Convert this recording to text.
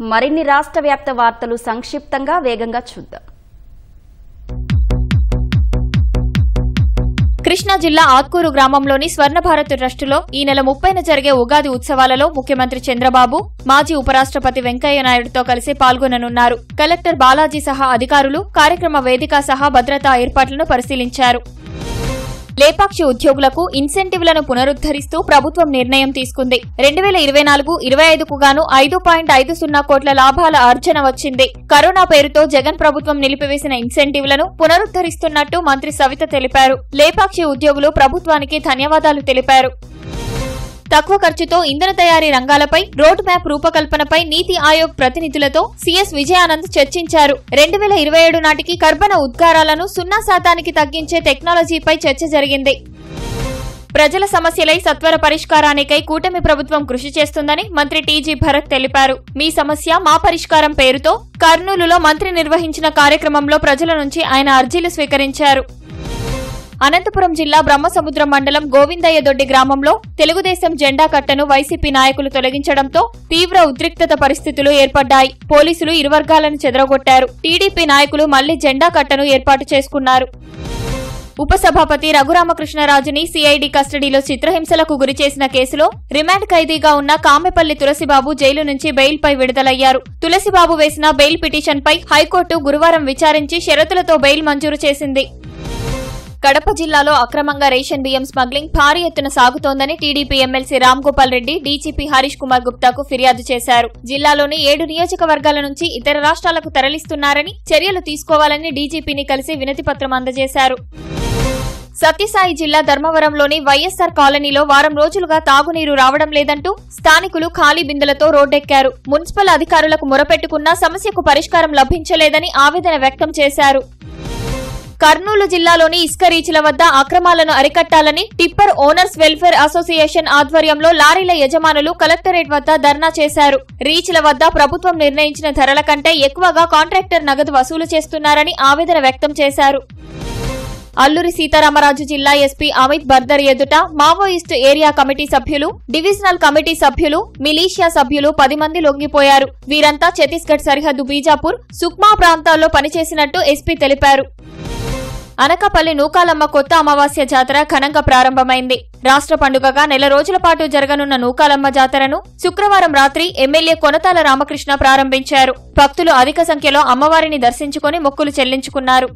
మరిన్ని రాష్ట్ర వ్యాప్త వార్తలు సంక్షిప్తంగా వేగంగా చూద్దాం. కృష్ణా జిల్లా ఆత్కూరు గ్రామంలోని స్వర్ణ భారత్ ట్రస్టులో ఈ నెల 30న జరిగే ఉగాది ఉత్సవాలలో ముఖ్యమంత్రి చంద్రబాబు, మాజీ ఉపరాష్ట్రపతి వెంకయ్య నాయుడుతో కలిసి పాల్గొననున్నారు. కలెక్టర్ బాలాజీ సహా అధికారులు కార్యక్రమ వేదిక సహా భద్రతా ఏర్పాట్లను పరిశీలించారు. లేపాక్షి ఉద్యోగులకు ఇన్సెంటివ్లను పునరుద్దరిస్తూ ప్రభుత్వం నిర్ణయం తీసుకుంది. 2024-25కు గాను 5.50 కోట్ల లాభాల ఆర్జన వచ్చింది. కరోనా పేరుతో జగన్ ప్రభుత్వం నిలిపివేసిన ఇన్సెంటివ్లను పునరుద్దరిస్తున్నట్టు మంత్రి సవిత తెలిపారు. లేపాక్షి ఉద్యోగులు ప్రభుత్వానికి ధన్యవాదాలు తెలిపారు. తక్కువ ఖర్చుతో ఇంధన తయారీ రంగాలపై రోడ్ మ్యాప్ రూపకల్పనపై నీతి ఆయోగ్ ప్రతినిధులతో సీఎస్ విజయానంద్ చర్చించారు. 2027 నాటికి కర్బన ఉద్గారాలను 0% తగ్గించే టెక్నాలజీపై చర్చ జరిగింది. ప్రజల సమస్యలై సత్వర పరిష్కారానికై కూటమి ప్రభుత్వం కృషి చేస్తుందని మంత్రి టీజీ భరత్ తెలిపారు. మీ సమస్య మా పరిష్కారం పేరుతో కర్నూలులో మంత్రి నిర్వహించిన కార్యక్రమంలో ప్రజల నుంచి ఆయన అర్జీలు స్వీకరించారు. అనంతపురం జిల్లా బ్రహ్మసముద్రం మండలం గోవిందయ్యదొడ్డి గ్రామంలో తెలుగుదేశం జెండా కట్టను వైసీపీ నాయకులు తొలగించడంతో తీవ్ర ఉద్రిక్తత పరిస్థితులు ఏర్పడ్డాయి. పోలీసులు ఇరు వర్గాలను చెదరగొట్టారు. టీడీపీ నాయకులు మళ్లీ జెండా కట్టను ఏర్పాటు చేసుకున్నారు. ఉపసభాపతి రఘురామకృష్ణరాజుని సీఐడీ కస్టడీలో చిత్రహింసలకు గురిచేసిన కేసులో రిమాండ్ ఖైదీగా ఉన్న కామెపల్లి తులసిబాబు జైలు నుంచి బెయిల్పై విడుదలయ్యారు. తులసిబాబు వేసిన బెయిల్ పిటిషన్పై హైకోర్టు గురువారం విచారించి షరతులతో బెయిల్ మంజూరు చేసింది. కడప జిల్లాలో అక్రమంగా రేషన్ బియ్యం స్మగ్లింగ్ భారీ ఎత్తున సాగుతోందని TDP MLC Ramgopal Reddy DGP Harish Kumar గుప్తాకు ఫిర్యాదు చేశారు. జిల్లాలోని 7 నియోజకవర్గాల నుంచి ఇతర రాష్ట్రాలకు తరలిస్తున్నారని, చర్యలు తీసుకోవాలని డీజీపీని కలిసి వినతిపత్రం అందజేశారు. సత్యసాయి జిల్లా ధర్మవరంలోని వైఎస్సార్ కాలనీలో వారం రోజులుగా తాగునీరు రావడం లేదంటూ స్థానికులు ఖాళీ బిందెలతో రోడ్డెక్కారు. మున్సిపల్ అధికారులకు మొరపెట్టుకున్నా సమస్యకు పరిష్కారం లభించలేదని ఆవేదన వ్యక్తం చేశారు. కర్నూలు జిల్లాలోని ఇసుక రీచ్ల వద్ద అక్రమాలను అరికట్టాలని టిప్పర్ ఓనర్స్ వెల్ఫేర్ అసోసియేషన్ ఆధ్వర్యంలో లారీల యజమానులు కలెక్టరేట్ వద్ద ధర్నా చేశారు. రీచ్ల వద్ద ప్రభుత్వం నిర్ణయించిన ధరల కంటే ఎక్కువగా కాంట్రాక్టర్ నగదు వసూలు చేస్తున్నారని ఆవేదన వ్యక్తం చేశారు. అల్లూరి సీతారామరాజు జిల్లా ఎస్పీ అమిత్ బర్దర్ ఎదుట మావోయిస్టు ఏరియా కమిటీ సభ్యులు, డివిజనల్ కమిటీ సభ్యులు, మిలీషియా సభ్యులు 10 మంది లొంగిపోయారు. వీరంతా ఛత్తీస్గఢ్ సరిహద్దు బీజాపూర్, సుక్మా ప్రాంతాల్లో పనిచేసినట్టు ఎస్పీ తెలిపారు. అనకాపల్లి నూకాలమ్మ కొత్త అమావాస్య జాతర ఘనంగా ప్రారంభమైంది. రాష్ట్ర పండుగగా నెల రోజుల పాటు జరగనున్న నూకాలమ్మ జాతరను శుక్రవారం రాత్రి ఎమ్మెల్యే కొనతాల రామకృష్ణ ప్రారంభించారు. భక్తులు అధిక సంఖ్యలో అమ్మవారిని దర్శించుకుని మొక్కులు చెల్లించుకున్నారు.